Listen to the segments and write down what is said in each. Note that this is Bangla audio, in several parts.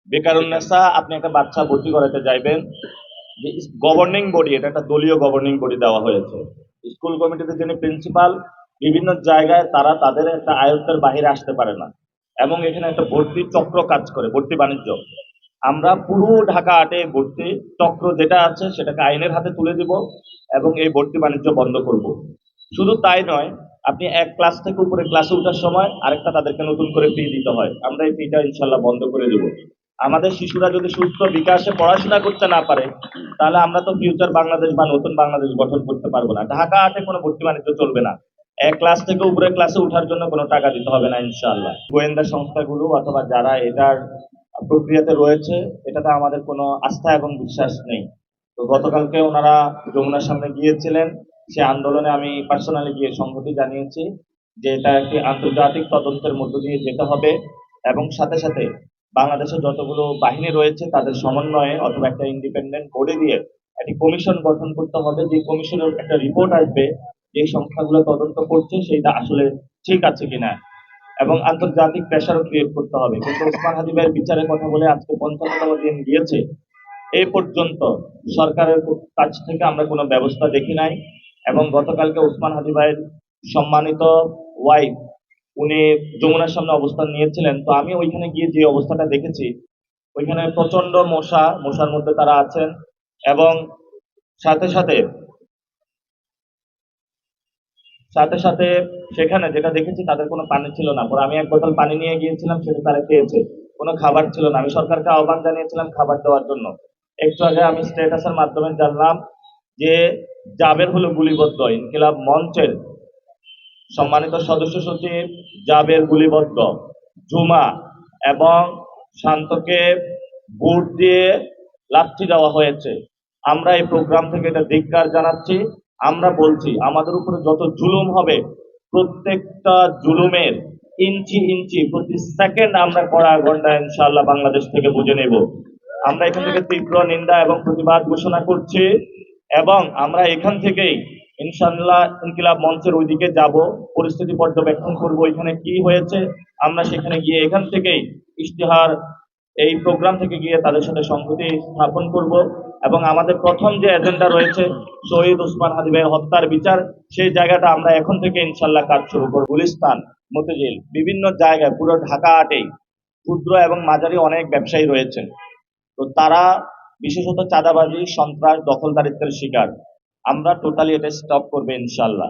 বেকারুন্নেসা, আপনি একটা বাচ্চা ভর্তি করাতে যাইবেন, যে গভর্নিং বডি, এটা একটা দলীয় গভর্নিং বডি দেওয়া হয়েছে। স্কুল কমিটিতে যিনি প্রিন্সিপাল, বিভিন্ন জায়গায় তারা তাদের একটা আয়ত্তের বাহিরে আসতে পারে না, এবং এখানে একটা ভর্তি চক্র কাজ করে, ভর্তি বাণিজ্য। আমরা পুরো ঢাকা আটে ভর্তি চক্র যেটা আছে সেটাকে আইনের হাতে তুলে দিব এবং এই ভর্তি বাণিজ্য বন্ধ করব। শুধু তাই নয়, আপনি এক ক্লাস থেকে উপরে ক্লাসে ওঠার সময় আরেকটা তাদেরকে নতুন করে ফি দিতে হয়, আমরা এই ফিটা ইনশাল্লাহ বন্ধ করে দেব। আমাদের শিশুরা যদি সুস্থ বিকাশে পড়াশোনা করতে না পারে, তাহলে আমরা তো ফিউচার বাংলাদেশ বা নতুন বাংলাদেশ গঠন করতে পারবো না। ঢাকা আটে কোনো ভর্তি বাণিজ্য চলবে না। এক ক্লাস থেকে উপরে ক্লাসে ওঠার জন্য কোনো টাকা দিতে হবে না ইনশাআল্লাহ। গোয়েন্দা সংস্থাগুলো অথবা যারা এটার প্রক্রিয়াতে রয়েছে, এটাতে আমাদের কোনো আস্থা এবং বিশ্বাস নেই। তো গতকালকে ওনারা যমুনার সামনে গিয়েছিলেন, সে আন্দোলনে আমি পার্সোনালি গিয়ে সংহতি জানিয়েছি যে এটা একটি আন্তর্জাতিক তদন্তের মধ্য দিয়ে যেতে হবে, এবং সাথে সাথে বাংলাদেশের যতগুলো বাহিনী রয়েছে তাদের সমন্বয়ে অথবা একটা ইন্ডিপেন্ডেন্ট বডি দিয়ে একটি কমিশন গঠন করতে হবে, যে কমিশনের একটা রিপোর্ট আসবে যে সংস্থাগুলো তদন্ত করছে সেটা আসলে ঠিক আছে কিনা, এবং আন্তর্জাতিক প্রেশারও ক্রিয়েট করতে হবে। কিন্তু ওসমান হাদি ভাইয়ের বিচারের কথা বলে আজকে ৫৫তম দিন গিয়েছে, এই পর্যন্ত সরকারের কাছ থেকে আমরা কোনো ব্যবস্থা দেখি নাই। এবং গতকালকে ওসমান হাদি ভাইয়ের সম্মানিত ওয়াইফ, উনি যমুনার সামনে অবস্থান নিয়েছিলেন, তো আমি ওইখানে গিয়ে যে অবস্থাটা দেখেছি, ওইখানে প্রচন্ড মশা, মশার মধ্যে তারা আছেন, এবং সাথে সাথে সাথে সাথে সেখানে যেটা দেখেছি তাদের কোনো পানি ছিল না। পরে আমি এক বোতল পানি নিয়ে গিয়েছিলাম, সেটা তারা খেয়েছে। কোনো খাবার ছিল না। আমি সরকারকে আহ্বান জানিয়েছিলাম খাবার দেওয়ার জন্য। একটু আগে আমি স্ট্যাটাসের মাধ্যমে জানলাম যে জাবের হলো গুলিবদ্ধ, ইনকিলাব মঞ্চের সম্মানিত সদস্য সচিব জাবের গুলিবদ্ধ, জুমা এবং শান্তকে বুট দিয়ে লাথি দেওয়া হয়েছে। আমরা এই প্রোগ্রাম থেকে এটা ধিক্কার জানাচ্ছি। আমরা বলছি আমাদের উপরে যত জুলুম হবে, প্রত্যেকটা জুলুমের ইঞ্চি ইঞ্চি প্রতি সেকেন্ড আমরা কড়া গন্ডা ইনশাআল্লাহ বাংলাদেশ থেকে বুঝে নেব। আমরা এখান থেকে তীব্র নিন্দা এবং প্রতিবাদ ঘোষণা করছি, এবং আমরা এখান থেকেই ইনশাআল্লাহ ইনকিলাব মঞ্চের ওইদিকে যাব, পরিস্থিতি পর্যবেক্ষণ করব এখানে কি হয়েছে। আমরা সেখানে গিয়ে এখান থেকেই ইশতেহার, এই প্রোগ্রাম থেকে গিয়ে তাদের সাথে সংহতি স্থাপন করব, এবং আমাদের প্রথম যে এজেন্ডা রয়েছে শহীদ ওসমান হাদি ভাইয়ের হত্যার বিচার, সেই জায়গাটা আমরা এখন থেকে ইনশাল্লাহ কাজ শুরু করব। গুলিস্তান, মতিঝিল, বিভিন্ন জায়গায় পুরো ঢাকা আটেই ক্ষুদ্র এবং মাঝারি অনেক ব্যবসায়ী রয়েছেন। তো তারা বিশেষত চাঁদাবাজি, সন্ত্রাস, দখলদারিত্বের শিকার। আমরা টোটালি এটা স্টপ করবে ইনশাল্লাহ।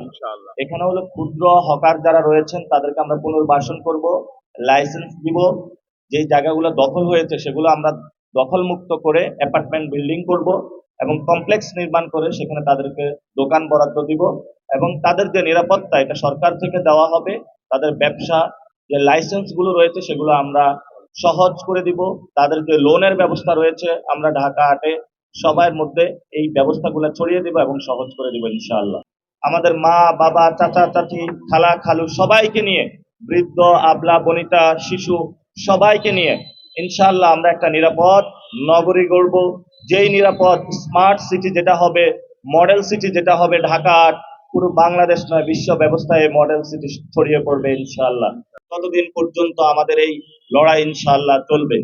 এখানে হলো ক্ষুদ্র হকার যারা রয়েছেন তাদেরকে আমরা পুনর্বাসন করব, লাইসেন্স দিব। যে জায়গাগুলো দখল হয়েছে সেগুলো আমরা দখল মুক্ত করে অ্যাপার্টমেন্ট বিল্ডিং করব, এবং কমপ্লেক্স নির্মাণ করে সেখানে তাদেরকে দোকান বরাদ্দ দিব, এবং তাদের যে নিরাপত্তা এটা সরকার থেকে দেওয়া হবে। তাদের ব্যবসা যে লাইসেন্স গুলো রয়েছে সেগুলো আমরা সহজ করে দিব। তাদের যে লোনের ব্যবস্থা রয়েছে আমরা ঢাকা হাটে সবার মধ্যে এই ব্যবস্থাগুলো ছড়িয়ে দিব এবং সহজ করে দিব ইনশাআল্লাহ। আমাদের মা বাবা, চাচা চাচি, খালা খালু সবাইকে নিয়ে, বৃদ্ধ আবলা বনিতা শিশু সবাইকে নিয়ে ইনশাআল্লাহ আমরা একটা নিরাপদ নগরী গড়ব। যেই নিরাপদ স্মার্ট সিটি যেটা হবে, মডেল সিটি যেটা হবে ঢাকা, পুরো বাংলাদেশ নয় বিশ্ব ব্যবস্থায় মডেল সিটি ছড়িয়ে পড়বে ইনশাআল্লাহ। ততদিন পর্যন্ত আমাদের এই লড়াই ইনশাআল্লাহ চলবে।